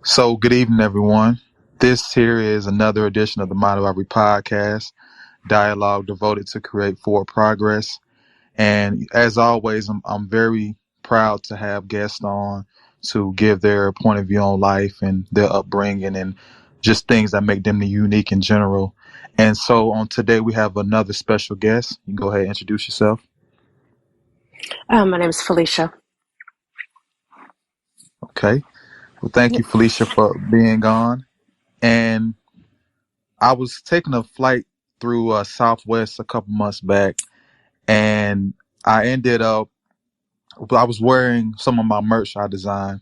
So, good evening, everyone. This here is another edition of the Mind Library podcast, dialogue devoted to create forward progress. And as always, I'm very proud to have guests on to give their point of view on life and their upbringing and just things that make them unique in general. And so, on today, we have another special guest. You can go ahead and introduce yourself. My name is Felicia. Okay. Well, thank you, Yep. Felicia, for being on. And I was taking a flight through Southwest a couple months back, and I ended up, I was wearing some of my merch I designed,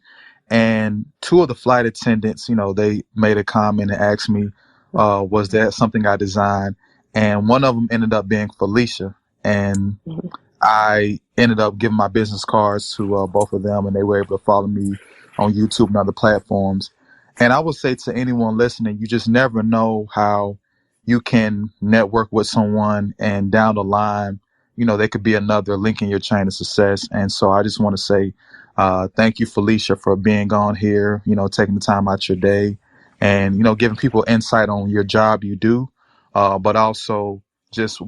and two of the flight attendants, they made a comment and asked me, was that something I designed? And one of them ended up being Felicia, and Mhm. I ended up giving my business cards to both of them, and they were able to follow me on YouTube and other platforms. And I would say to anyone listening, you just never know how you can network with someone, and down the line, they could be another link in your chain of success. And so I just want to say thank you, Felicia, for being on here, taking the time out your day and, giving people insight on your job you do, but also just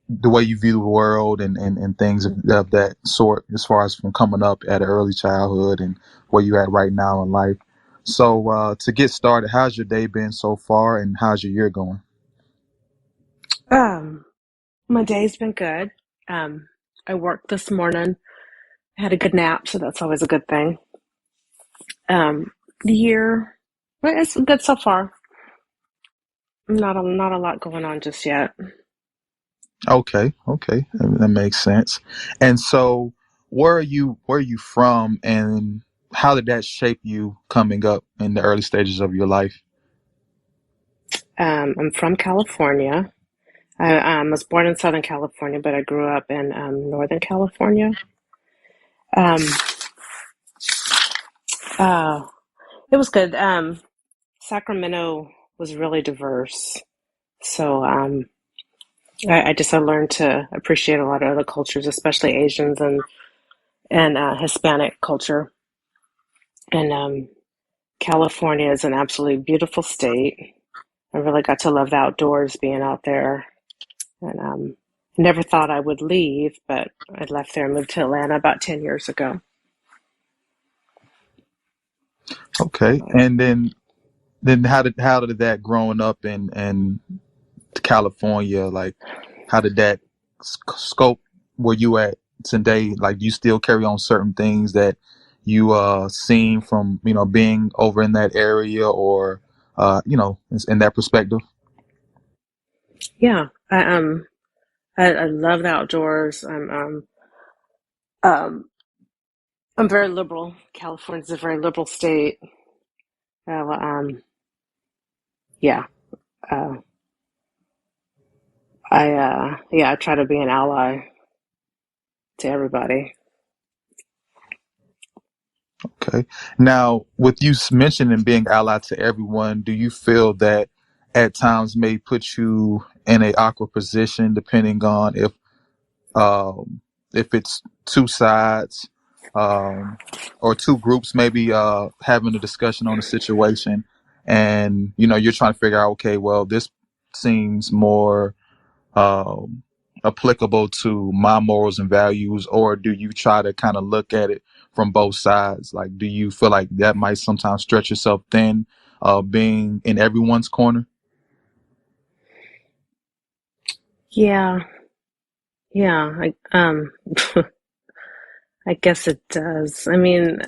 the way you view the world and things of that sort, as far as from coming up at an early childhood and where you at right now in life. So to get started, how's your day been so far, and how's your year going? Um, my day's been good. I worked this morning. I had a good nap, so that's always a good thing. The year, well, it's good so far. Not a lot going on just yet. Okay, that makes sense. And so, where are you from, and how did that shape you coming up in the early stages of your life? I'm from California. I was born in Southern California, but I grew up in Northern California. Um, uh, it was good. Sacramento was really diverse, so I learned to appreciate a lot of other cultures, especially Asians and Hispanic culture. And California is an absolutely beautiful state. I really got to love the outdoors, being out there, and never thought I would leave, but I left there and moved to Atlanta about 10 years ago. Okay, So, and then how did that growing up in California, like, how did that scope where you at today? Like, do you still carry on certain things that you seen from being over in that area, or in that perspective? yeah, I love the outdoors. Um, I'm very liberal. California's a very liberal state. Well, yeah. Uh, I try to be an ally to everybody. Okay. Now, with you mentioning being allied to everyone, do you feel that at times may put you in a awkward position, depending on if it's two sides, um, or two groups maybe having a discussion on a situation, and you're trying to figure out, okay, well, this seems more um, applicable to my morals and values, or do you try to kind of look at it from both sides? Like, do you feel like that might sometimes stretch yourself thin, being in everyone's corner? Yeah, yeah. I guess it does. I mean,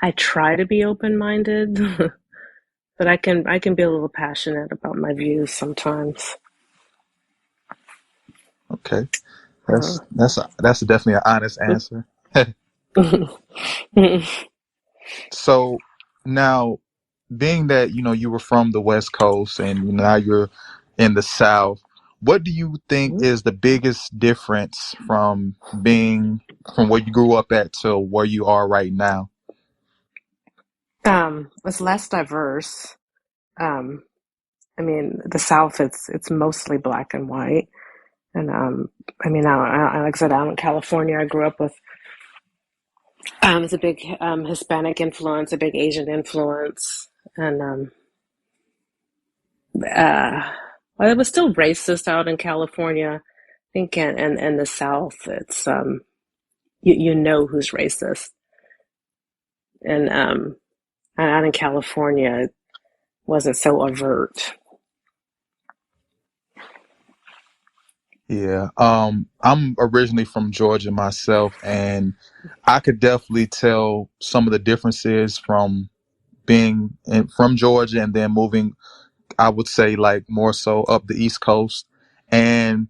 I try to be open-minded, but I can be a little passionate about my views sometimes. Okay, Uh, that's definitely an honest answer. So now, being that you were from the West Coast and now you're in the South, what do you think is the biggest difference from being from where you grew up at to where you are right now? it's less diverse. Um, I mean, the South, it's mostly black and white. And I mean, like I said, out in California, I grew up with It's a big Hispanic influence, a big Asian influence, and uh, well, it was still racist out in California. I think in the South, it's you know who's racist, and out in California, it wasn't so overt. Yeah. I'm originally from Georgia myself, and I could definitely tell some of the differences from from Georgia and then moving, I would say, like more so up the East Coast. And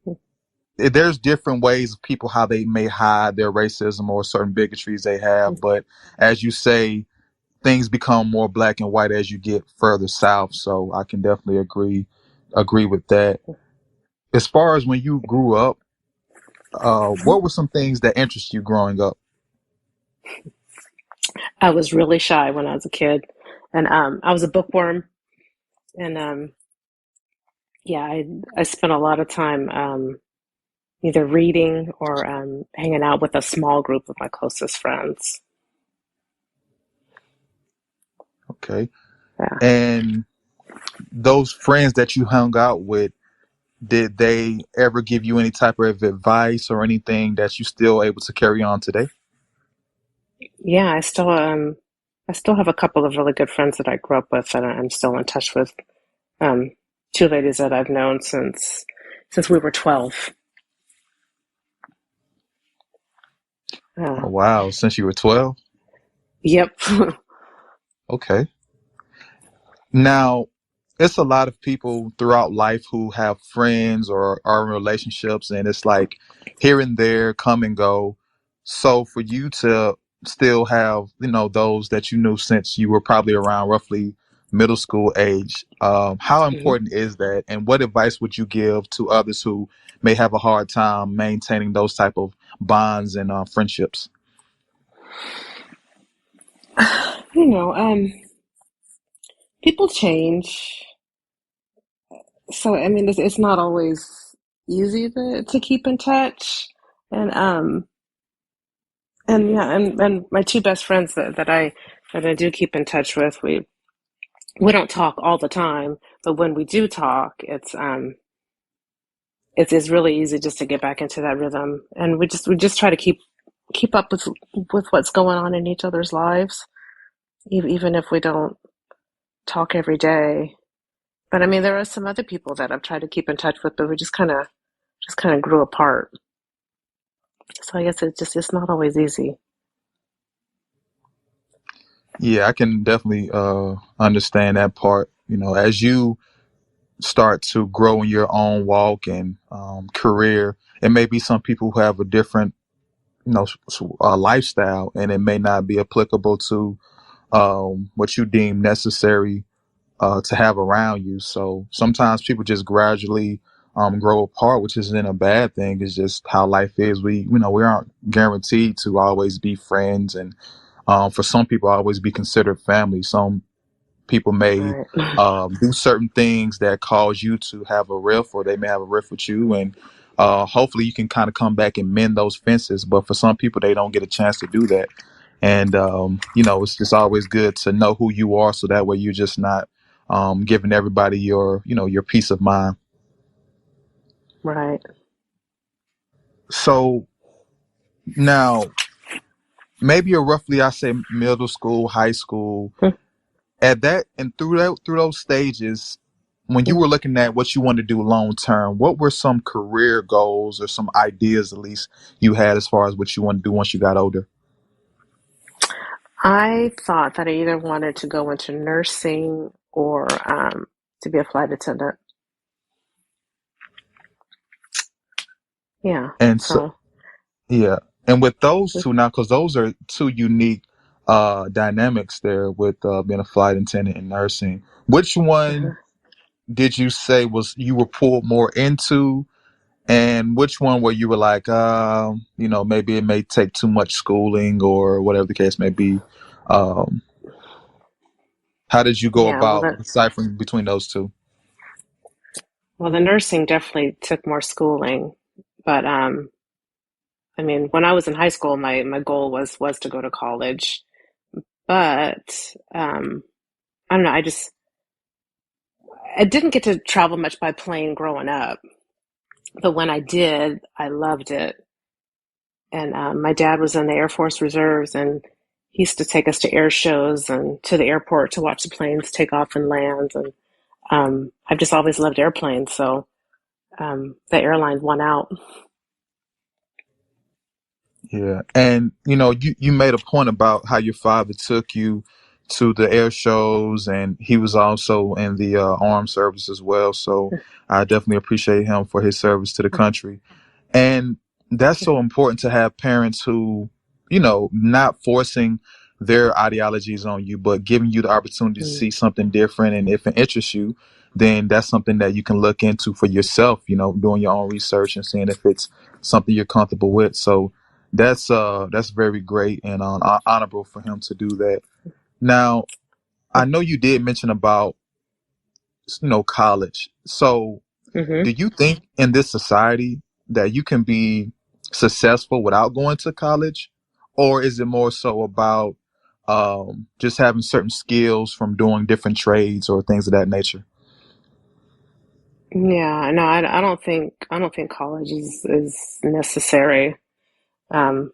there's different ways of people how they may hide their racism or certain bigotries they have. But as you say, things become more black and white as you get further south. So I can definitely agree with that. As far as when you grew up, what were some things that interest you growing up? I was really shy when I was a kid, and I was a bookworm, and yeah, I spent a lot of time either reading or hanging out with a small group of my closest friends. Okay. Yeah, And those friends that you hung out with, did they ever give you any type of advice or anything that you still able to carry on today? yeah. I still have a couple of really good friends that I grew up with, and I'm still in touch with. Um, Two ladies that I've known since we were 12. Oh, Uh, wow. Since you were 12? yep. Okay. Now, it's a lot of people throughout life who have friends or are in relationships, and it's like here and there, come and go. So for you to still have, those that you knew since you were probably around roughly middle school age, how Mhm. important is that? And what advice would you give to others who may have a hard time maintaining those type of bonds and friendships? You know, people change, so I mean, it's not always easy to keep in touch, and yeah, and my two best friends that I do keep in touch with, we don't talk all the time, but when we do talk, it's really easy just to get back into that rhythm, and we just try to keep up with what's going on in each other's lives, even if we don't talk every day. But I mean, there are some other people that I've tried to keep in touch with, but we just kind of grew apart. So I guess it's not always easy. Yeah, I can definitely understand that part. As you start to grow in your own walk and career, it may be some people who have a different, lifestyle, and it may not be applicable to what you deem necessary to have around you. So sometimes people just gradually grow apart, which isn't a bad thing. It's just how life is. We aren't guaranteed to always be friends, and for some people, always be considered family. Some people may Right. do certain things that cause you to have a rift, or they may have a rift with you, and hopefully you can kind of come back and mend those fences. But for some people, they don't get a chance to do that. And it's just always good to know who you are, so that way you're just not giving everybody your peace of mind. Right. So now, maybe a roughly, I say, middle school, high school, at that and through those stages, when you were looking at what you wanted to do long term, what were some career goals or some ideas, at least, you had as far as what you want to do once you got older? I thought that I either wanted to go into nursing or to be a flight attendant. Yeah. And so, So, yeah, and with those two now, because those are two unique dynamics there with being a flight attendant and nursing. Which one uh did you say was you were pulled more into? And which one where you were like, maybe it may take too much schooling or whatever the case may be? Um, how did you go yeah. about deciphering between those two? The nursing definitely took more schooling, but I mean, when I was in high school, my goal was to go to college, but I don't know. I didn't get to travel much by plane growing up, but when I did, I loved it. And my dad was in the Air Force Reserves, and he used to take us to air shows and to the airport to watch the planes take off and land. And I've just always loved airplanes, so the airline won out. Yeah. And, you made a point about how your father took you to the air shows, and he was also in the armed service as well. So I definitely appreciate him for his service to the country. And that's so important to have parents who, not forcing their ideologies on you, but giving you the opportunity to Mm, see something different. And if it interests you, then that's something that you can look into for yourself, doing your own research and seeing if it's something you're comfortable with. So that's very great and honorable for him to do that. Now, I know you did mention about, college. So hmm do you think in this society that you can be successful without going to college? Or is it more so about just having certain skills from doing different trades or things of that nature? Yeah, no, I don't think college is necessary. Um,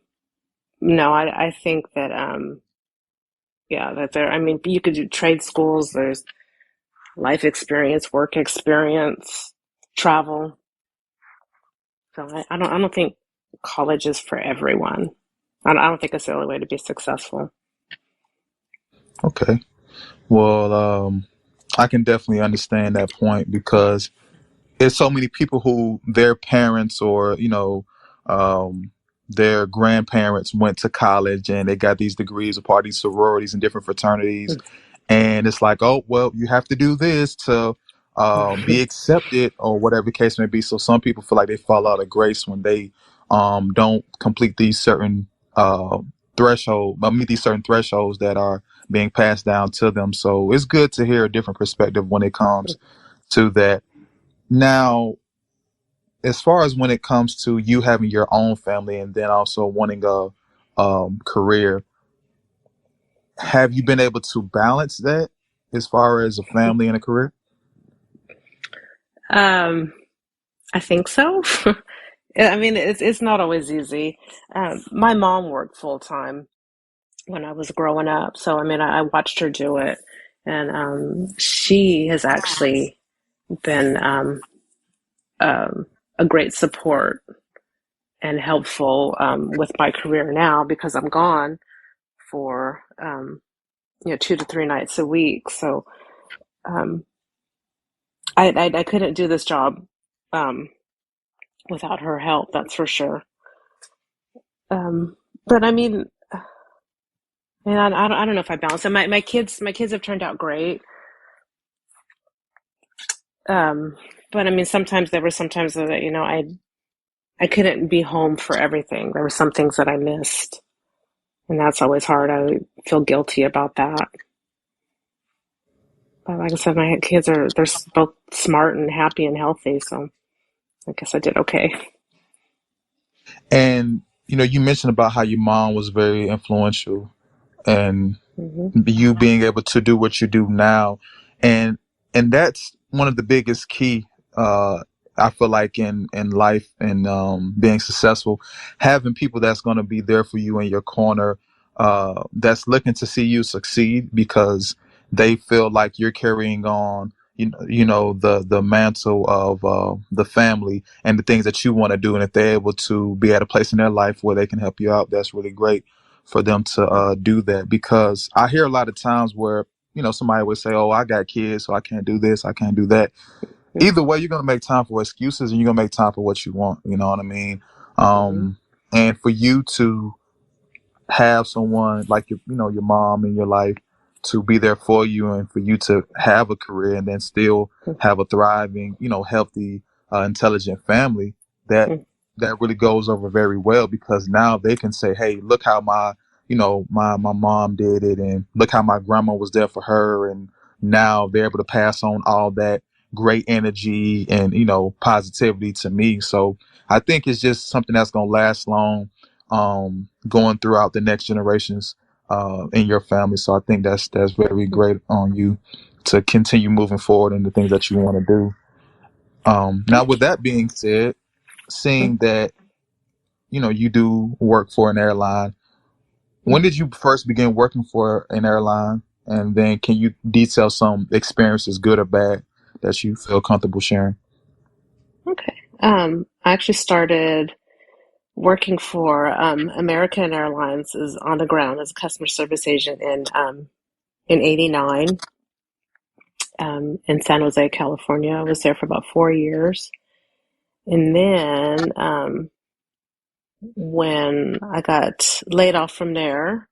no, I think that yeah, that there. I mean, you could do trade schools. There's life experience, work experience, travel. So I don't think college is for everyone. I don't think it's the only way to be successful. Okay. Well, I can definitely understand that point because there's so many people who their parents or their grandparents went to college and they got these degrees of part of these sororities and different fraternities, and it's like, oh well, you have to do this to be accepted or whatever the case may be. So some people feel like they fall out of grace when they don't complete these certain meet these certain thresholds that are being passed down to them. So it's good to hear a different perspective when it comes to that. Now, as far as when it comes to you having your own family and then also wanting a career, have you been able to balance that as far as a family and a career? Um, I think so. I mean, it's not always easy. My mom worked full time when I was growing up, so I mean, I watched her do it, and she has actually been um, a great support and helpful with my career now because I'm gone for 2 to 3 nights a week. So um, I couldn't do this job um, without her help. That's for sure. Um, but I mean, and I don't know if I balance it. My kids have turned out great. Um, but I mean, sometimes there were sometimes that I couldn't be home for everything. There were some things that I missed, and that's always hard. I feel guilty about that. But like I said, my kids they're both smart and happy and healthy, so I guess I did okay. And you mentioned about how your mom was very influential and hmm you being able to do what you do now, and that's one of the biggest key, uh I feel like, in life and being successful, having people that's going to be there for you in your corner, that's looking to see you succeed because they feel like you're carrying on the mantle of the family and the things that you want to do, and if they're able to be at a place in their life where they can help you out, that's really great for them to do that. Because I hear a lot of times where somebody would say, oh, I got kids so I can't do this, I can't do that. Either way, you're going to make time for excuses and you're going to make time for what you want, you know what I mean? hmm And for you to have someone like your mom in your life to be there for you and for you to have a career and then still have a thriving, healthy, intelligent family, that really goes over very well because now they can say, hey, look how my mom did it, and look how my grandma was there for her, and now they're able to pass on all that great energy and positivity to me. So I think it's just something that's going to last long. going throughout the next generations in your family. So I think that's very great on you to continue moving forward in the things that you want to do. Now, with that being said, seeing that you do work for an airline, when did you first begin working for an airline? And then can you detail some experiences, good or bad, that you feel comfortable sharing? Okay. I actually started working for American Airlines is on the ground as a customer service agent in '89 in San Jose, California. I was there for about 4 years, and then when I got laid off from there,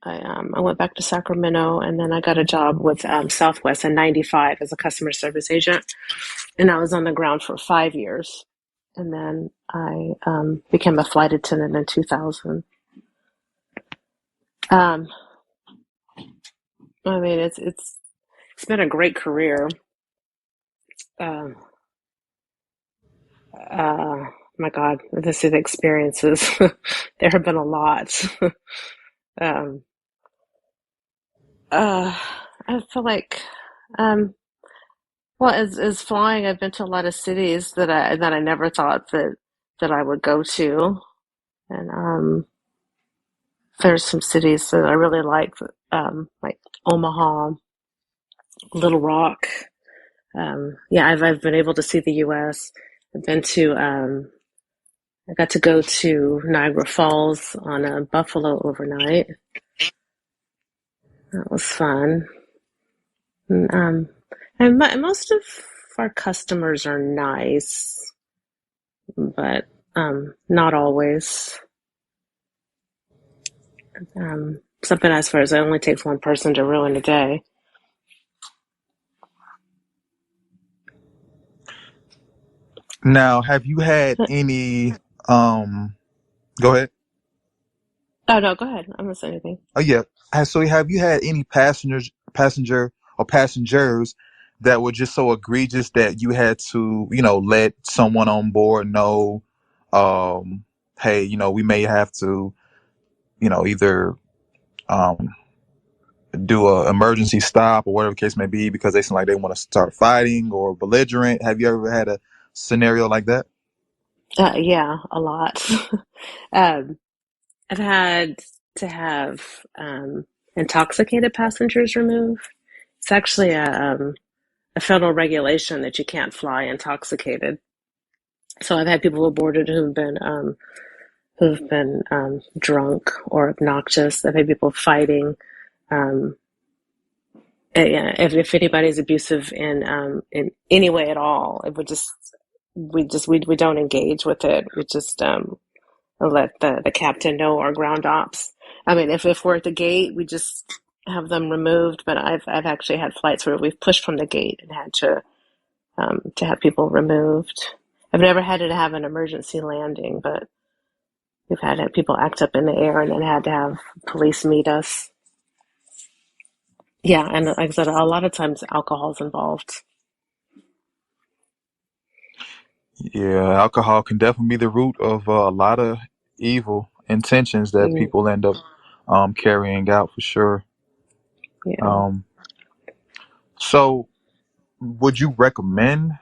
I went back to Sacramento, and then I got a job with Southwest in '95 as a customer service agent, and I was on the ground for 5 years, and then I became a flight attendant in 2000. Um, I mean, it's been a great career. Um, my God, this is experiences. There have been a lot. um, uh, I feel like, um, well, as flying, I've been to a lot of cities that I never thought that I would go to, and there's some cities that I really like Omaha, Little Rock. Yeah, I've been able to see the U.S. I've been to I got to go to Niagara Falls on a Buffalo overnight. That was fun. And, most of our customers are nice, but not always. Something as far as it only takes one person to ruin a day. Now, have you had any? Um, Go ahead. Oh no, go ahead. I'm not saying anything. Oh yeah. So have you had any passengers that were just so egregious that you had to, let someone on board know, um, hey, we may have to, either um do a emergency stop or whatever the case may be because they seem like they want to start fighting or belligerent. Have you ever had a scenario like that? Yeah, a lot. um, I've had to have intoxicated passengers removed. It's actually a federal regulation that you can't fly intoxicated. So I've had people aboarded who've been drunk or obnoxious. I've had people fighting. Um, yeah, if anybody's abusive in any way at all, it would just we don't engage with it. We just let the captain know or ground ops. I mean, if we're at the gate, we just have them removed. But I've actually had flights where we've pushed from the gate and had to have people removed. I've never had to have an emergency landing, but we've had to have people act up in the air and then had to have police meet us. Yeah, and like I said, a lot of times alcohol's involved. Yeah, alcohol can definitely be the root of a lot of evil intentions that Mm, people end up carrying out for sure. yeah. Um, so, would you recommend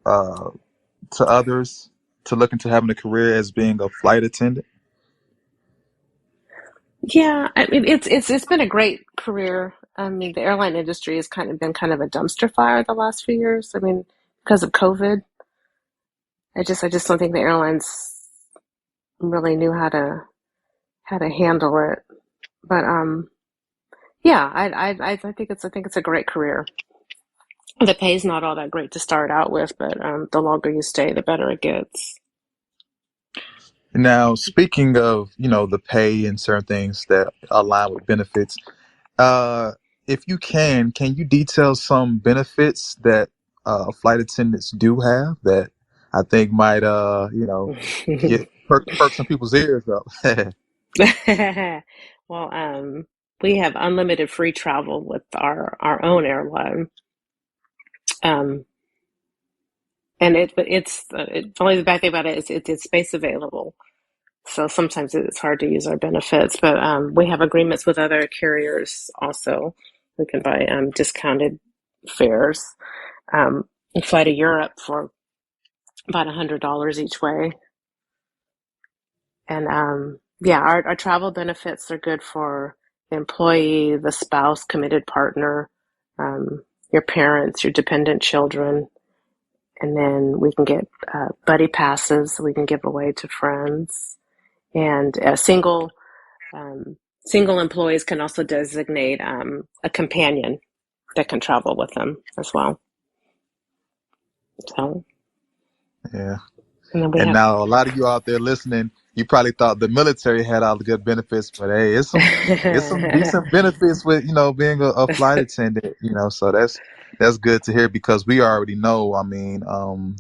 uh, to others to look into having a career as being a flight attendant? Yeah, I mean it's been a great career. I mean the airline industry has kind of been kind of a dumpster fire the last few years. I mean because of COVID, I just don't think the airlines really knew how to handle it. But yeah, I think it's a great career. The pay's not all that great to start out with, but the longer you stay, the better it gets. Now, speaking of the pay and certain things that align with benefits, uh, if you can you detail some benefits that flight attendants do have that I think might perk some people's ears up? Well, we have unlimited free travel with our own airline. Um, and but it's only the bad thing about it is it's space available. So sometimes it's hard to use our benefits, but we have agreements with other carriers also. We can buy discounted fares and fly to Europe for about $100 each way. And yeah, our travel benefits are good for the employee, the spouse, committed partner, um, your parents, your dependent children. And then we can get buddy passes we can give away to friends. And single employees can also designate a companion that can travel with them as well. So, Yeah. and then we And have. now a lot of you out there listening, you probably thought the military had all the good benefits, but hey, it's some decent benefits with, being a flight attendant, so that's good to hear because we already know, I mean,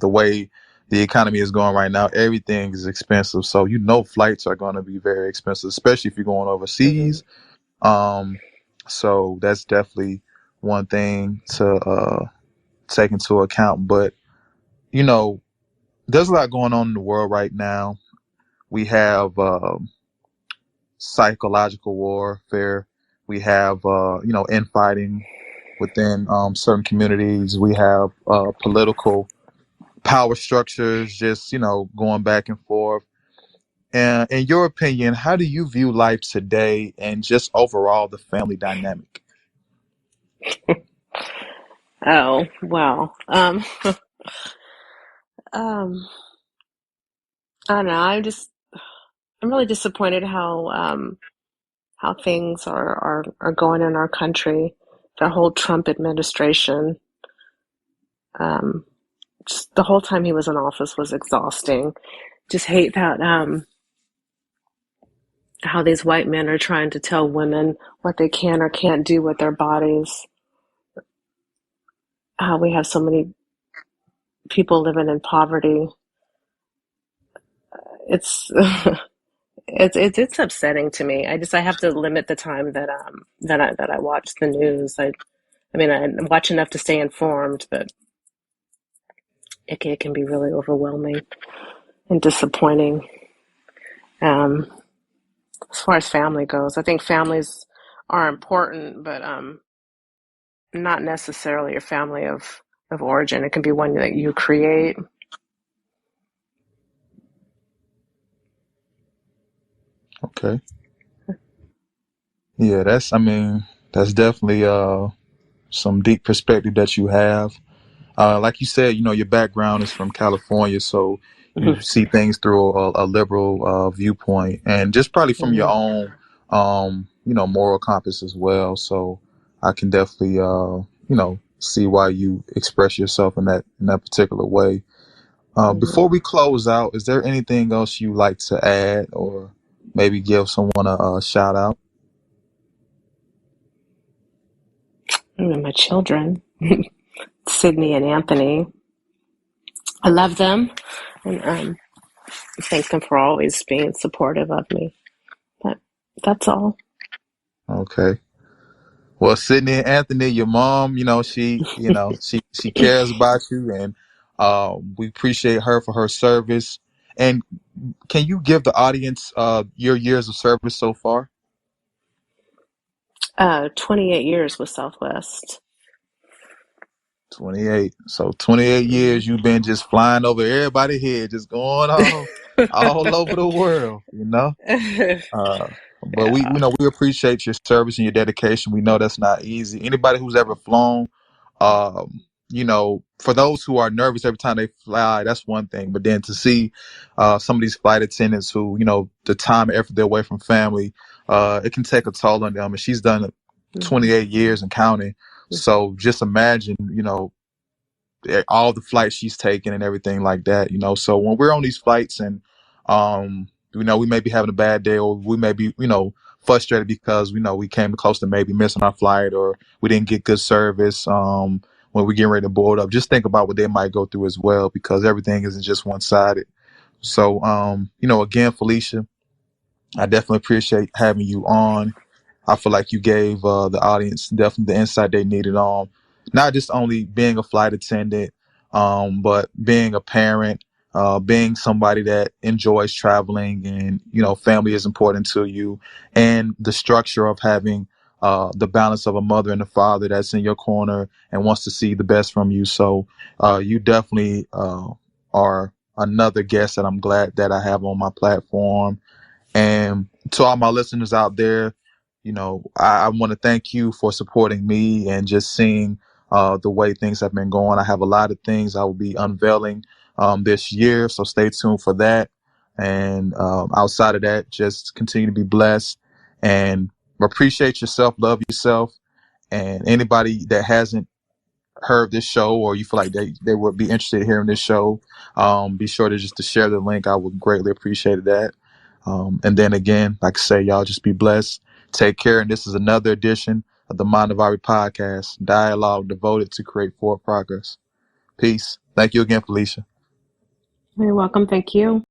the way the economy is going right now, everything is expensive. So, flights are going to be very expensive, especially if you're going Mhm, overseas. Um, so that's definitely one thing to take into account. But, you know, there's a lot going on in the world right now. We have psychological warfare. We have infighting within certain communities. We have political power structures just going back and forth. And in your opinion, how do you view life today and just overall the family dynamic? oh well. Um, I don't know. I'm really disappointed how things are going in our country. The whole Trump administration, um, just the whole time he was in office was exhausting. Just hate that how these white men are trying to tell women what they can or can't do with their bodies. How we have so many people living in poverty. It's it's upsetting to me. I have to limit the time that I watch the news. I mean I watch enough to stay informed, but it can be really overwhelming and disappointing. Um, as far as family goes, I think families are important, but not necessarily your family of origin. It can be one that you create. Okay. Yeah, that's definitely some deep perspective that you have. Like you said, your background is from California, so you Mhm, see things through a liberal viewpoint, and just probably from your mhm, own, moral compass as well. So I can definitely, see why you express yourself in that particular way. mhm. Before we close out, is there anything else you like to add, or maybe give someone a shout out? And my children, Sydney and Anthony, I love them, and thank them for always being supportive of me. But that's all. Okay. Well, Sydney and Anthony, your mom, she cares about you, and we appreciate her for her service. And can you give the audience your years of service so far? 28 years with Southwest. 28. So 28 Mhm. years you've been just flying over everybody's head, just going all over the world. Uh, but we, Yeah. we appreciate your service and your dedication. We know that's not easy. Anybody who's ever flown, for those who are nervous every time they fly, that's one thing. But then to see some of these flight attendants who, the time and effort they're away from family, it can take a toll on them. And she's done it Mhm. 28 years and counting. So just imagine, all the flights she's taken and everything like that. So when we're on these flights and, we may be having a bad day or we may be, frustrated because, we came close to maybe missing our flight or we didn't get good service, when we're getting ready to board up. Just think about what they might go through as well because everything isn't just one sided. So, again, Felicia, I definitely appreciate having you on. I feel like you gave the audience definitely the insight they needed on not just only being a flight attendant, but being a parent, being somebody that enjoys traveling and, family is important to you, and the structure of having the balance of a mother and a father that's in your corner and wants to see the best from you. So you definitely are another guest that I'm glad that I have on my platform. And to all my listeners out there, I want to thank you for supporting me and just seeing the way things have been going. I have a lot of things I will be unveiling this year, so stay tuned for that. And outside of that, just continue to be blessed and appreciate yourself, love yourself. And anybody that hasn't heard this show, or you feel like they would be interested in hearing this show, be sure to share the link. I would greatly appreciate that. And then again, like I say, y'all just be blessed. Take care. And this is another edition of the Mind of Ari podcast, dialogue devoted to create forward progress. Peace. Thank you again, Felicia. You're welcome. Thank you.